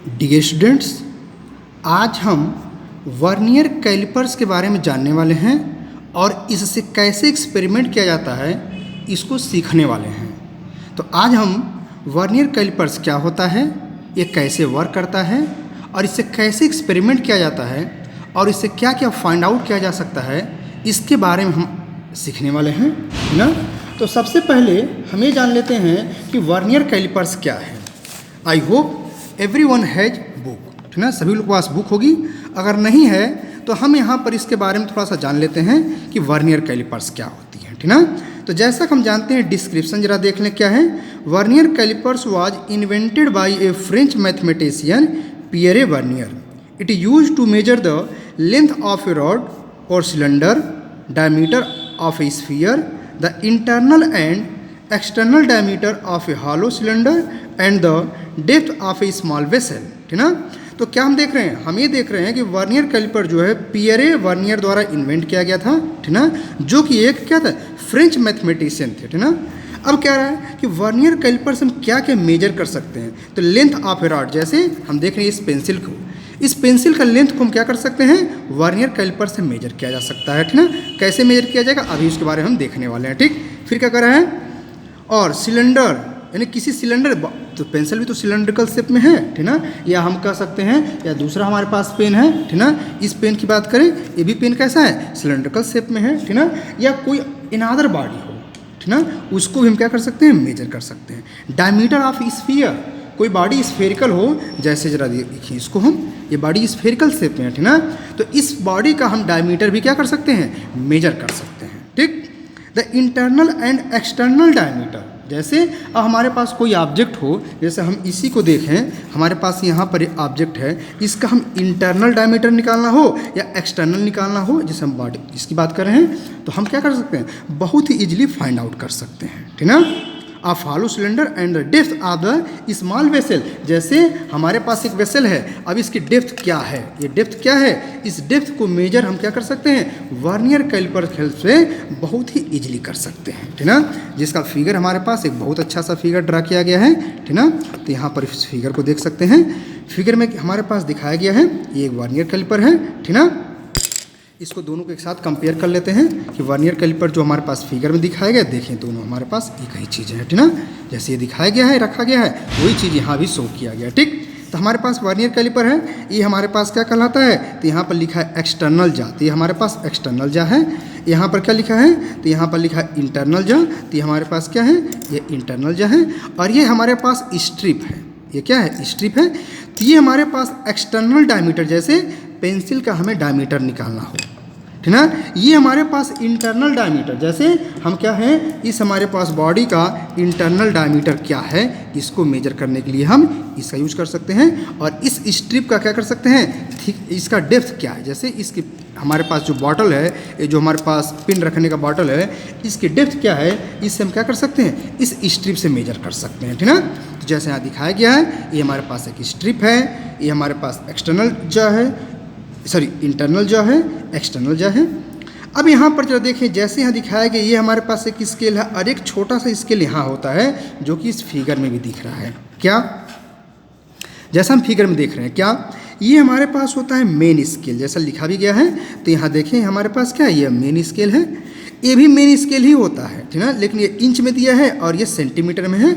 Dear students, आज हम vernier callipers के बारे में जानने वाले हैं और इससे कैसे एक्सपेरिमेंट किया जाता है इसको सीखने वाले हैं। तो आज हम वर्नियर कैलिपर्स क्या होता है, ये कैसे वर्क करता है और इससे कैसे एक्सपेरिमेंट किया जाता है और इससे क्या क्या फाइंड आउट किया जा सकता है, इसके बारे में हम सीखने वाले हैं, है ना। तो सबसे पहले हम ये जान लेते हैं कि वर्नियर कैलिपर्स क्या है। I hope everyone has book, ठीक ना, सभी लोग के पास बुक होगी। अगर नहीं है तो हम यहाँ पर इसके बारे में थोड़ा सा जान लेते हैं कि वर्नियर कैलिपर्स क्या होती है, ठीक ना। तो जैसा कि हम जानते हैं, डिस्क्रिप्शन जरा देख लें क्या है। Vernier callipers was invented by a French mathematician Pierre Vernier. It use to measure the length of a rod और cylinder, diameter of a sphere, the internal and external diameter of a hollow cylinder and the depth of a small vessel, ठीक ना। तो क्या हम देख रहे हैं, हम ये देख रहे हैं कि वर्नियर कैलिपर जो है पियरे वर्नियर द्वारा इन्वेंट किया गया था, ठीक ना, जो कि एक क्या था, फ्रेंच मैथमेटिशियन थे, ठीक ना। अब क्या रहा है कि वर्नियर कैलिपर से हम क्या क्या मेजर कर सकते हैं। तो लेंथ ऑफ ए रॉड, जैसे हम देख रहे हैं इस पेंसिल को, इस पेंसिल का लेंथ को हम क्या कर सकते हैं, वर्नियर कैलिपर से मेजर किया जा सकता है, ठीक ना। कैसे मेजर किया जाएगा अभी उसके बारे में हम देखने वाले हैं, ठीक। फिर क्या कर रहे हैं, और सिलेंडर यानी किसी सिलेंडर, तो पेंसिल भी तो सिलेंड्रिकल शेप में है, ठीक ना, या हम कह सकते हैं, या दूसरा हमारे पास पेन है, ठीक ना। इस पेन की बात करें, ये भी पेन कैसा है, सिलेंड्रिकल शेप में है, ठीक ना। या कोई अनदर बॉडी हो, ठीक ना, उसको भी हम क्या कर सकते हैं, मेजर कर सकते हैं। डायमीटर ऑफ स्फीयर, कोई बॉडी स्फेरिकल हो, जैसे जरा देखिए इसको, हम ये बॉडी स्फेरिकल शेप में है, ठीक ना, तो इस बॉडी का हम डायमीटर भी क्या कर सकते हैं, मेजर कर सकते हैं, ठीक। The internal and external diameter, जैसे अब हमारे पास कोई ऑब्जेक्ट हो, जैसे हम इसी को देखें, हमारे पास यहाँ पर ऑब्जेक्ट है, इसका हम इंटरनल डायमीटर निकालना हो या एक्सटर्नल निकालना हो, जैसे हम बॉडी इसकी बात कर रहे हैं, तो हम क्या कर सकते हैं, बहुत ही इजीली फाइंड आउट कर सकते हैं, ठीक ना। Of hollow cylinder and the depth of the small vessel, जैसे हमारे पास एक वेसल है, अब इसकी डेप्थ क्या है, ये डेप्थ क्या है, इस डेप्थ को मेजर हम क्या कर सकते हैं, वर्नियर कैलिपर की हेल्प से बहुत ही इजीली कर सकते हैं, ठीक ना। जिसका फिगर हमारे पास एक बहुत अच्छा सा फिगर ड्रा किया गया है, ठीक ना। तो यहाँ पर इस फिगर को देख सकते हैं, फिगर में हमारे पास दिखाया गया है, ये एक वर्नियर कैलिपर है, ठीक ना। इसको दोनों को एक साथ कंपेयर कर लेते हैं कि वर्नियर कैलिपर जो हमारे पास फिगर में दिखाया गया, देखें दोनों हमारे पास एक ही चीज़ है, ठीक ना। जैसे ये दिखाया गया है, रखा गया है, वही चीज़ यहाँ भी शो किया गया, ठीक। तो हमारे पास वर्नियर कैलिपर है, ये हमारे पास क्या कहलाता है, तो यहाँ पर लिखा है एक्सटर्नल जा, तो ये हमारे पास एक्सटर्नल जा है। यहाँ पर क्या लिखा है, तो यहाँ पर लिखा है इंटरनल जा, तो ये हमारे पास क्या है, ये इंटरनल जा है। और ये हमारे पास स्ट्रिप है, ये क्या है, स्ट्रिप है। तो ये हमारे पास एक्सटर्नल डायमीटर, जैसे पेंसिल का हमें डायमीटर निकालना हो, ठीक ना। ये हमारे पास इंटरनल डायमीटर, जैसे हम क्या है, इस हमारे पास बॉडी का इंटरनल डायमीटर क्या है, इसको मेजर करने के लिए हम इसका यूज कर सकते हैं। और इस स्ट्रिप का क्या कर सकते हैं, ठीक, इसका डेप्थ क्या है, जैसे इसकी हमारे पास जो बॉटल है, ये जो हमारे पास पिन रखने का बॉटल है, इसकी डेप्थ क्या है, इससे हम क्या कर सकते हैं, इस स्ट्रिप से मेजर कर सकते हैं, ठीक ना। तो जैसे यहाँ दिखाया गया है, ये हमारे पास एक स्ट्रिप है, ये हमारे पास एक्सटर्नल जो है, सॉरी इंटरनल जो है, एक्सटर्नल जो है। अब यहाँ पर जरा देखें, जैसे यहाँ दिखाया गया, ये हमारे पास एक स्केल है और एक छोटा सा स्केल यहाँ होता है, जो कि इस फिगर में भी दिख रहा है, क्या, जैसा हम फिगर में देख रहे हैं, क्या ये हमारे पास होता है मेन स्केल, जैसा लिखा भी गया है। तो यहाँ देखें हमारे पास क्या है, ये मेन स्केल है, ये भी मेन स्केल ही होता है, ठीक है, लेकिन ये इंच में दिया है और ये सेंटीमीटर में है।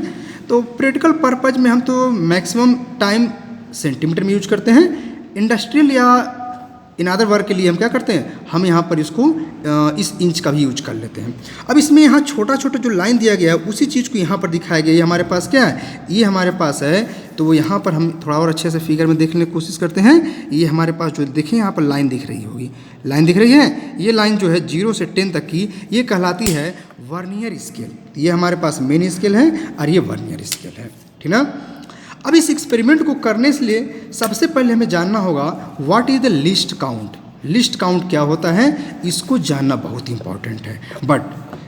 तो प्रैक्टिकल पर्पज में हम तो मैक्सिमम टाइम सेंटीमीटर में यूज करते हैं, इंडस्ट्रियल या इन अदर वर्क के लिए हम क्या करते हैं, हम यहाँ पर इसको इस इंच का भी यूज कर लेते हैं। अब इसमें यहाँ छोटा छोटा जो लाइन दिया गया है, उसी चीज़ को यहाँ पर दिखाया गया है। ये हमारे पास क्या है, ये हमारे पास है, तो वो यहाँ पर हम थोड़ा और अच्छे से फिगर में देखने की कोशिश करते हैं। ये हमारे पास जो देखें, यहाँ पर लाइन दिख रही होगी, लाइन दिख रही है, ये लाइन जो है 0 से 10 तक की, ये कहलाती है वर्नियर स्केल। ये हमारे पास मेन स्केल है और ये वर्नियर स्केल है, ठीक ना। अब इस एक्सपेरिमेंट को करने के लिए सबसे पहले हमें जानना होगा what is the least count. Least count क्या होता है, इसको जानना बहुत इंपॉर्टेंट है। बट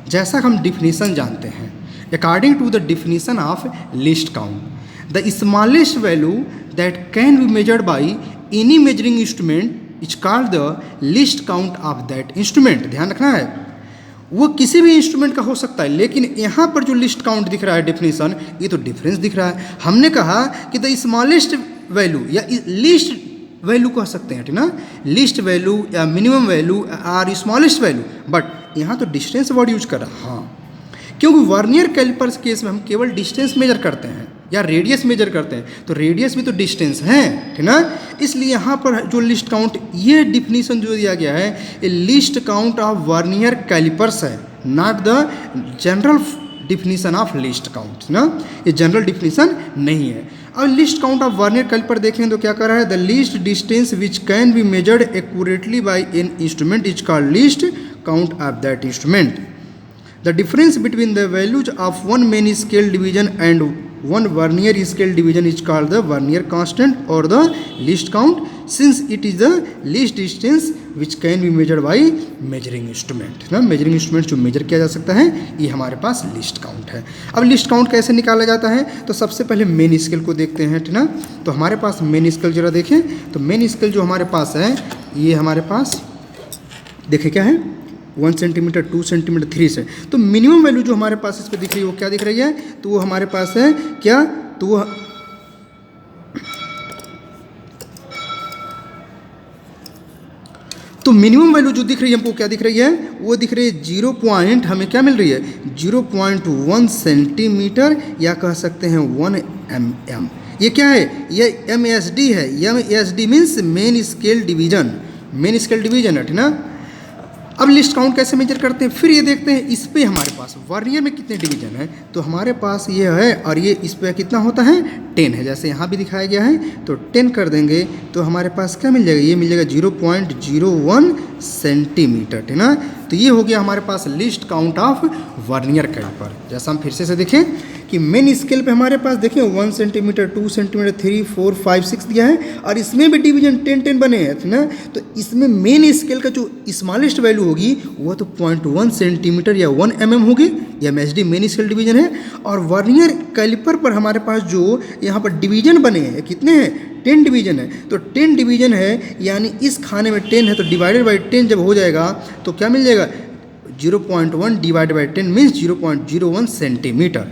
जैसा हम डिफिनीसन जानते हैं, according to the definition of least count, the smallest value that can be measured by any measuring instrument is called the least count of that instrument. ध्यान रखना है, वो किसी भी इंस्ट्रूमेंट का हो सकता है, लेकिन यहाँ पर जो लिस्ट काउंट दिख रहा है डेफिनेशन, ये तो डिफरेंस दिख रहा है। हमने कहा कि द स्मॉलेस्ट वैल्यू या लीस्ट वैल्यू कह सकते हैं, ठीक ना, लीस्ट वैल्यू या मिनिमम वैल्यू और स्मॉलेस्ट वैल्यू, बट यहाँ तो डिस्टेंस वर्ड यूज कर रहा है। हाँ, क्योंकि वर्नियर कैलिपर्स केस में हम केवल डिस्टेंस मेजर करते हैं या रेडियस मेजर करते हैं, तो रेडियस भी तो डिस्टेंस है, ठीक ना। इसलिए यहाँ पर जो लिस्ट काउंट, ये डिफिनीशन जो दिया गया है, ये least count of vernier callipers है, not the general definition of least count ना, ये जनरल डिफिनीशन नहीं है। अब least count of vernier calliper देखें तो क्या कर रहा है, the least distance which can be measured accurately by an instrument is called least count of that instrument. The difference between the values of one main scale division and one vernier scale division is called the vernier constant or the least count, since it is the least distance which can be measured by measuring instrument ना, measuring instrument जो measure किया जा सकता है, ये हमारे पास least count है। अब लिस्ट काउंट कैसे निकाला जाता है, तो सबसे पहले मेन स्केल को देखते हैं, ठीक ना। तो हमारे पास मेन स्केल जरा देखें, तो मेन स्केल जो हमारे पास है, ये हमारे पास देखें क्या है, 1 सेंटीमीटर, 2 सेंटीमीटर, 3 से। तो मिनिमम वैल्यू जो हमारे पास इस पर दिख रही है वो क्या दिख रही है, तो वो हमारे पास है क्या, तो वो तो मिनिमम वैल्यू जो दिख रही है हमको क्या दिख रही है, वो दिख रही है 0 पॉइंट, हमें क्या मिल रही है 0.1 सेंटीमीटर या कह सकते हैं 1 mm। ये क्या है, ये MSD है। MSD means main scale division, main scale division है, ठीक ना। अब लिस्ट काउंट कैसे मेजर करते हैं, फिर ये देखते हैं इस पे हमारे पास वर्नियर में कितने डिवीजन है, तो हमारे पास ये है और ये इस पे कितना होता है 10 है, जैसे यहाँ भी दिखाया गया है। तो 10 कर देंगे तो हमारे पास क्या मिल जाएगा, ये मिल जाएगा 0.01 सेंटीमीटर, ठीक ना। तो ये हो गया हमारे पास least count of vernier calliper. जैसा हम फिर से देखें कि मेन स्केल पे हमारे पास देखिए 1 सेंटीमीटर, 2 सेंटीमीटर, 3, 4, 5, 6 दिया है और इसमें भी डिवीजन 10 बने हैं, ठीक ना। तो इसमें मेन स्केल का जो स्मॉलेस्ट वैल्यू होगी वो तो 0.1 सेंटीमीटर या 1 mm होगी, या MSD मेन स्केल डिवीजन है। और वर्नियर कैलिपर पर हमारे पास जो यहाँ पर डिवीजन बने हैं कितने हैं, 10 डिवीजन है। तो 10 डिवीजन है, यानी इस खाने में 10 है, तो डिवाइडेड बाई 10 जब हो जाएगा तो क्या मिल जाएगा, 0.1 divided by 10 means 0.01 centimetre,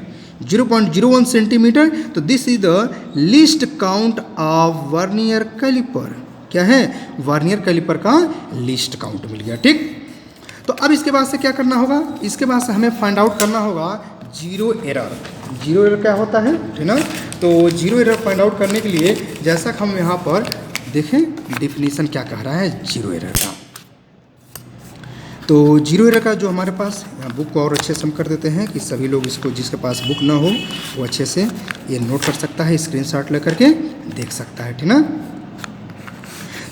0.01 centimetre. तो this is the least count of vernier calliper. क्या है, वर्नियर कैलिपर का लिस्ट काउंट मिल गया, ठीक। तो अब इसके बाद से क्या करना होगा, इसके बाद से हमें फाइंड आउट करना होगा जीरो एरर। जीरो एरर क्या होता है, ठीक ना। तो जीरो एरर फाइंड आउट करने के लिए जैसा कि हम यहाँ पर देखें डिफिनीशन क्या कह रहा है जीरो एरर का। तो जीरो एरर का जो हमारे पास बुक को और अच्छे से हम कर देते हैं कि सभी लोग इसको, जिसके पास बुक ना हो वो अच्छे से ये नोट कर सकता है, स्क्रीनशॉट लेकर के देख सकता है, ठीक ना।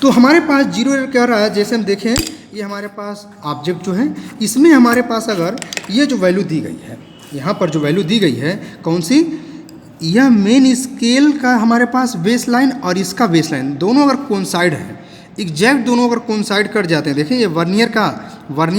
तो हमारे पास जीरो एरर क्या रहा है, जैसे हम देखें ये हमारे पास ऑब्जेक्ट जो है, इसमें हमारे पास अगर ये जो वैल्यू दी गई है, यहाँ पर जो वैल्यू दी गई है कौन सी, यह मेन स्केल का हमारे पास बेस लाइन और इसका बेस लाइन दोनों अगर कोइंसाइड है, एग्जैक्ट दोनों अगर कोइंसाइड कर जाते हैं, देखिए ये वर्नियर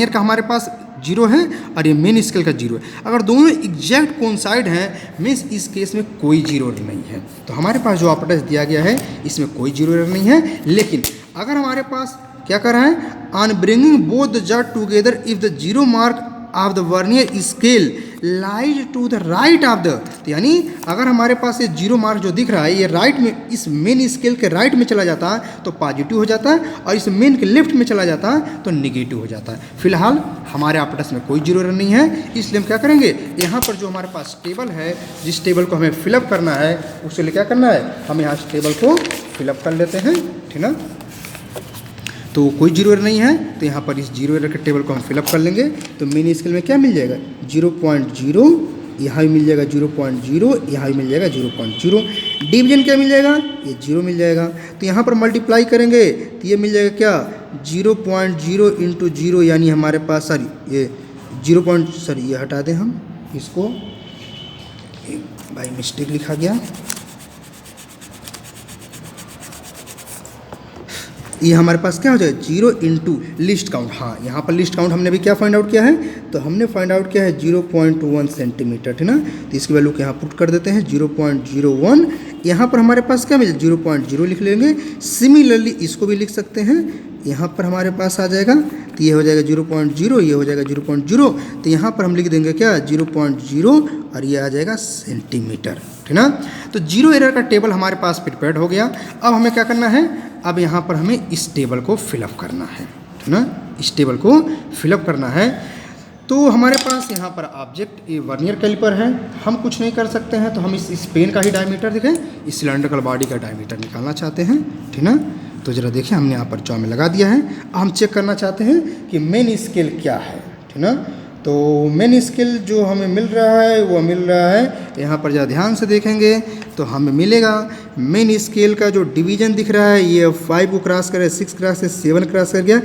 का हमारे पास जीरो है और ये मेन स्केल का जीरो है, अगर दोनों एग्जैक्ट कोइंसाइड हैं मीन्स इस केस में कोई जीरो एरर नहीं है। तो हमारे पास जो ऑपरेटर दिया गया है इसमें कोई जीरो एरर नहीं है। लेकिन अगर हमारे पास क्या कर रहा है, on bringing both the jaws together if the zero mark of the vernier scale lies to the right of the, तो यानी अगर हमारे पास ये जीरो मार्क जो दिख रहा है ये राइट में, इस मेन स्केल के राइट में चला जाता है तो पॉजिटिव हो जाता है, और इस मेन के लेफ्ट में चला जाता है तो निगेटिव हो जाता है। फिलहाल हमारे ऑपरेटर्स में कोई जीरो एरर नहीं है, इसलिए हम क्या करेंगे, यहाँ पर जो हमारे पास टेबल है, जिस टेबल को हमें फिलअप करना है उसके लिए क्या करना है, हम यहाँ टेबल को फिलअप कर लेते हैं, ठीक ना। तो कोई जीरो एरर नहीं है, तो यहाँ पर इस जीरो एरर के टेबल को हम फिलअप कर लेंगे। तो मेन स्केल में क्या मिल जाएगा 0.0, यहाँ भी मिल जाएगा 0.0, यहाँ भी मिल जाएगा 0.0। डिवीजन क्या मिल जाएगा, ये 0 मिल जाएगा। तो यहाँ पर मल्टीप्लाई करेंगे तो ये मिल जाएगा क्या 0.0 इंटू 0, यानी हमारे पास सॉरी ये 0. सॉरी ये हटा दें हम इसको, बाई मिस्टेक लिखा गया, ये हमारे पास क्या हो जाएगा 0 इंटू लिस्ट काउंट। हाँ, यहाँ पर लिस्ट काउंट हमने भी क्या फाइंड आउट किया है, तो हमने फाइंड आउट किया है 0.1 सेंटीमीटर, ठीक ना। तो इसकी वैल्यू को यहाँ पुट कर देते हैं 0.01। यहाँ पर हमारे पास क्या मिले 0.0 लिख लेंगे। सिमिलरली इसको भी लिख सकते हैं, यहाँ पर हमारे पास आ जाएगा, तो ये हो जाएगा 0.0, ये हो जाएगा 0.0। तो यहाँ पर हम लिख देंगे क्या 0.0 और ये आ जाएगा सेंटीमीटर। ठीक ना। तो जीरो एरर का टेबल हमारे पास प्रिपेयर्ड हो गया। अब हमें क्या करना है, अब यहाँ पर हमें इस टेबल को फिलअप करना है, ठीक ना, इस टेबल को फिलअप करना है। तो हमारे पास यहाँ पर ऑब्जेक्ट ये वर्नियर कैलिपर है, हम कुछ नहीं कर सकते हैं, तो हम इस पेन का ही डायमीटर देखें, इस सिलेंड्रिकल बॉडी का डायमीटर निकालना चाहते हैं, ठीक ना। तो ज़रा देखिए हमने यहाँ पर जॉ में लगा दिया है। अब हम चेक करना चाहते हैं कि मेन स्केल क्या है, ठीक ना। तो मेन स्केल जो हमें मिल रहा है वो मिल रहा है यहाँ पर, जरा ध्यान से देखेंगे तो हमें मिलेगा मेन स्केल का जो डिवीजन दिख रहा है ये 5 को क्रॉस कर, 6 क्रॉस से 7 क्रॉस कर गया,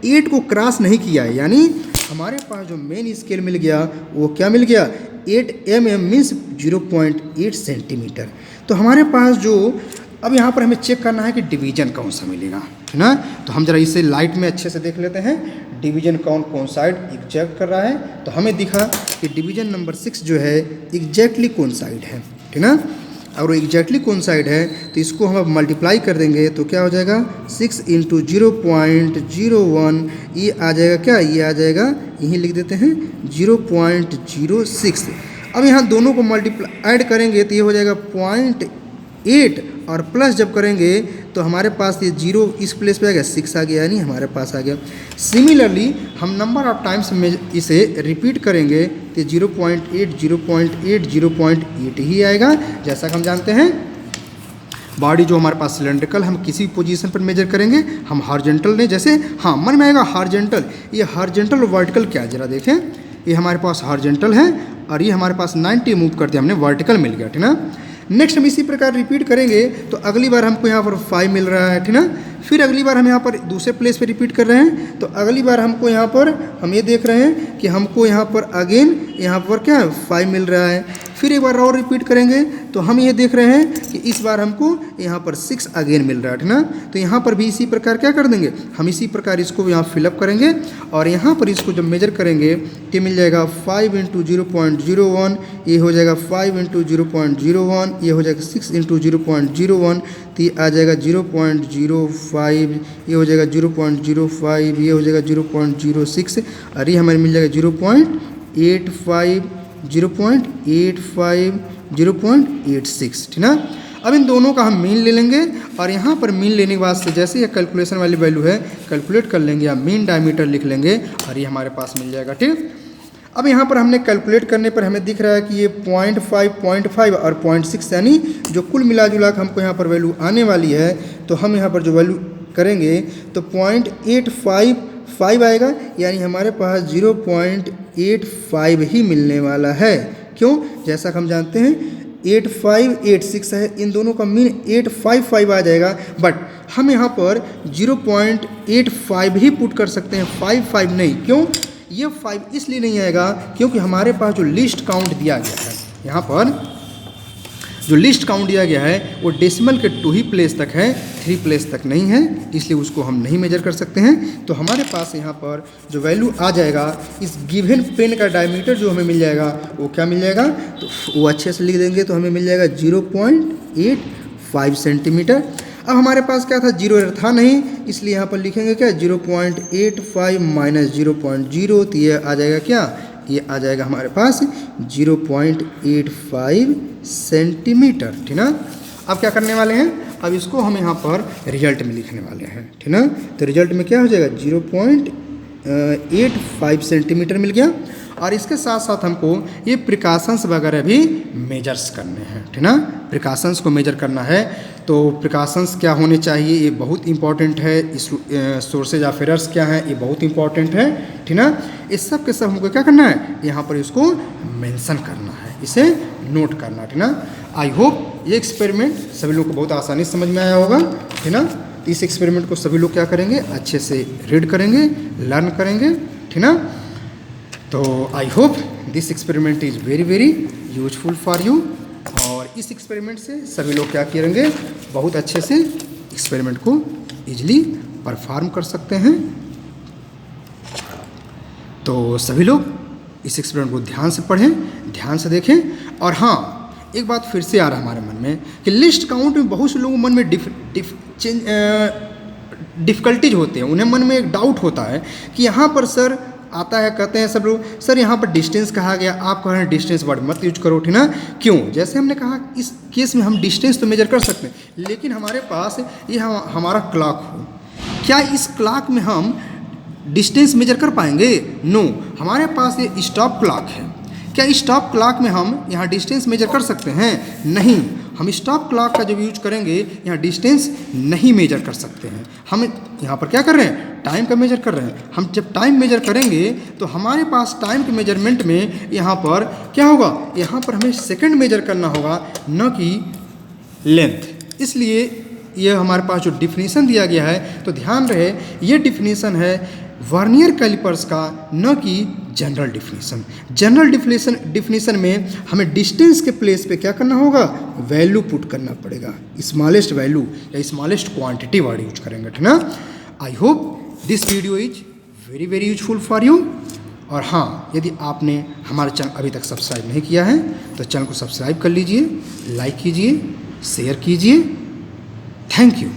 8 को क्रॉस नहीं किया है, यानी हमारे पास जो मेन स्केल मिल गया वो क्या मिल गया, 8 mm मीन्स 0.8 सेंटीमीटर। तो हमारे पास जो अब यहाँ पर हमें चेक करना है कि डिवीजन कौन सा मिलेगा, है ना। तो हम जरा इसे लाइट में अच्छे से देख लेते हैं, डिवीजन कौन साइड एग्जैक्ट कर रहा है। तो हमें दिखा कि डिवीजन नंबर 6 जो है एग्जैक्टली कौन साइड है, ठीक ना। और वो एग्जैक्टली कौन साइड है तो इसको हम मल्टीप्लाई कर देंगे तो क्या हो जाएगा, 6 × 0.01, ये आ जाएगा क्या, ये आ जाएगा, यहीं लिख देते हैं 0.06। अब यहाँ दोनों को मल्टीप्लाई ऐड करेंगे तो ये हो जाएगा 0.8, और प्लस जब करेंगे तो हमारे पास ये 0 इस प्लेस पे आ गया, 6 आ गया, यानी हमारे पास आ गया। सिमिलरली हम नंबर ऑफ टाइम्स में इसे रिपीट करेंगे तो 0.8, 0.8, 0.8 ही आएगा। जैसा कि हम जानते हैं बॉडी जो हमारे पास सिलेंड्रिकल, हम किसी पोजीशन पर मेजर करेंगे, हम हॉरिजॉन्टल नहीं, जैसे हाँ मन में आएगा हॉरिजॉन्टल, ये हॉरिजॉन्टल और वर्टिकल क्या है, जरा देखें, ये हमारे पास हॉरिजॉन्टल है और ये हमारे पास 90 मूव करते हैं, हमने वर्टिकल मिल गया, ठीक ना। नेक्स्ट हम इसी प्रकार रिपीट करेंगे तो अगली बार हमको यहाँ पर 5 मिल रहा है, ठीक ना। फिर अगली बार हम यहाँ पर दूसरे प्लेस पे रिपीट कर रहे हैं तो अगली बार हमको यहाँ पर हम ये देख रहे हैं कि हमको यहाँ पर अगेन यहाँ पर क्या 5 मिल रहा है। फिर एक बार और रिपीट करेंगे तो हम ये देख रहे हैं कि इस बार हमको यहाँ पर 6 अगेन मिल रहा है, ठीक ना। तो यहाँ पर भी इसी प्रकार क्या कर देंगे, हम इसी प्रकार इसको यहाँ फिलअप करेंगे और यहाँ पर इसको जब मेजर करेंगे तो मिल जाएगा 5 × 0.01, ये हो जाएगा 5 × 0.01, ये हो जाएगा 6 × 0.01, तो ये आ जाएगा 0.05, ये हो जाएगा 0.05, ये हो जाएगा 0.06 और ये हमारे मिल जाएगा 0.85, 0.85, 0.86, ठीक ना। अब इन दोनों का हम मीन ले लेंगे और यहाँ पर मीन लेने के बाद से जैसे ये कैलकुलेशन वाली वैल्यू है कैलकुलेट कर लेंगे या मीन डायमीटर लिख लेंगे और ये हमारे पास मिल जाएगा, ठीक। अब यहाँ पर हमने कैलकुलेट करने पर हमें दिख रहा है कि ये 0.5 और 0.6 यानी जो कुल मिला जुला कर हमको यहाँ पर वैल्यू आने वाली है, तो हम यहाँ पर जो वैल्यू करेंगे तो 0.855 आएगा, यानी हमारे पास 0.85 ही मिलने वाला है। क्यों, जैसा कि हम जानते हैं 8586 है, इन दोनों का मीन 855 आ जाएगा, बट हम यहाँ पर 0.85 ही पुट कर सकते हैं, 55 नहीं। क्यों, ये 5 इसलिए नहीं आएगा क्योंकि हमारे पास जो लिस्ट काउंट दिया गया है, यहाँ पर जो लिस्ट काउंट दिया गया है वो डेसिमल के 2 ही प्लेस तक है, 3 प्लेस तक नहीं है, इसलिए उसको हम नहीं मेजर कर सकते हैं। तो हमारे पास यहाँ पर जो वैल्यू आ जाएगा इस गिवन पेन का डायमीटर जो हमें मिल जाएगा वो क्या मिल जाएगा, तो वो अच्छे से लिख देंगे तो हमें मिल जाएगा 0.85 सेंटीमीटर। अब हमारे पास क्या था, 0 एरर था नहीं, इसलिए यहाँ पर लिखेंगे क्या 0.85 माइनस 0.0, तो ये आ जाएगा क्या, ये आ जाएगा हमारे पास 0.85 सेंटीमीटर, ठीक ना। अब क्या करने वाले हैं, अब इसको हम यहाँ पर रिजल्ट में लिखने वाले हैं, ठीक ना। तो रिजल्ट में क्या हो जाएगा 0.85 सेंटीमीटर मिल गया और इसके साथ साथ हमको ये प्रिकॉशंस वगैरह भी मेजर्स करने हैं, ठीक ना। प्रिकॉशंस को मेजर करना है तो प्रिकॉशंस क्या होने चाहिए ये बहुत इंपॉर्टेंट है, इस सोर्सेज ऑफ एरर्स क्या है ये बहुत इंपॉर्टेंट है, ठीक ना। इस सब के सब हमको क्या करना है, यहाँ पर इसको मेंशन करना है, इसे नोट करना, ठीक ना। आई होप ये एक्सपेरिमेंट सभी लोग को बहुत आसानी से समझ में आया होगा, ठीक ना। तो इस एक्सपेरिमेंट को सभी लोग क्या करेंगे, अच्छे से रीड करेंगे, लर्न करेंगे, ठीक ना। तो I hope this experiment is very very useful for you और इस एक्सपेरिमेंट से सभी लोग क्या करेंगे, बहुत अच्छे से एक्सपेरिमेंट को ईजिली परफॉर्म कर सकते हैं। तो सभी लोग इस एक्सपेरिमेंट को ध्यान से पढ़ें, ध्यान से देखें। और हाँ, एक बात फिर से आ रहा है हमारे मन में कि लिस्ट काउंट में बहुत से लोगों मन में डिफ़िकल्टीज होते हैं, उन्हें मन में एक डाउट होता है कि यहाँ पर सर आता है, कहते हैं सब लोग सर यहाँ पर डिस्टेंस कहा गया, आप कह रहे हैं डिस्टेंस वर्ड मत यूज करो, ठीक ना। क्यों? जैसे हमने कहा इस केस में हम डिस्टेंस तो मेजर कर सकते हैं, लेकिन हमारे पास ये हमारा क्लॉक हो, क्या इस क्लॉक में हम डिस्टेंस मेजर कर पाएंगे? नो। हमारे पास ये स्टॉप क्लॉक है, क्या स्टॉप क्लॉक में हम यहाँ डिस्टेंस मेजर कर सकते हैं? नहीं। हम स्टॉप क्लॉक का जब यूज करेंगे यहाँ डिस्टेंस नहीं मेजर कर सकते हैं। हम यहाँ पर क्या कर रहे हैं? टाइम का मेजर कर रहे हैं। हम जब टाइम मेजर करेंगे तो हमारे पास टाइम के मेजरमेंट में यहाँ पर क्या होगा? यहाँ पर हमें सेकंड मेजर करना होगा, न कि लेंथ। इसलिए यह हमारे पास जो डिफिनीसन दिया गया है, तो ध्यान रहे ये डिफिनीसन है वर्नियर कैलिपर्स का, न कि जनरल डिफिनीसन। जनरल डिफिनीसन में हमें डिस्टेंस के प्लेस पे क्या करना होगा? वैल्यू पुट करना पड़ेगा, स्मॉलेस्ट वैल्यू या स्मॉलेस्ट क्वांटिटी वर्ड यूज करेंगे, ठीक ना। I hope this video is very very useful for you. और हाँ, यदि आपने हमारा चैनल अभी तक सब्सक्राइब नहीं किया है तो चैनल को सब्सक्राइब कर लीजिए, लाइक कीजिए, शेयर कीजिए। Thank you.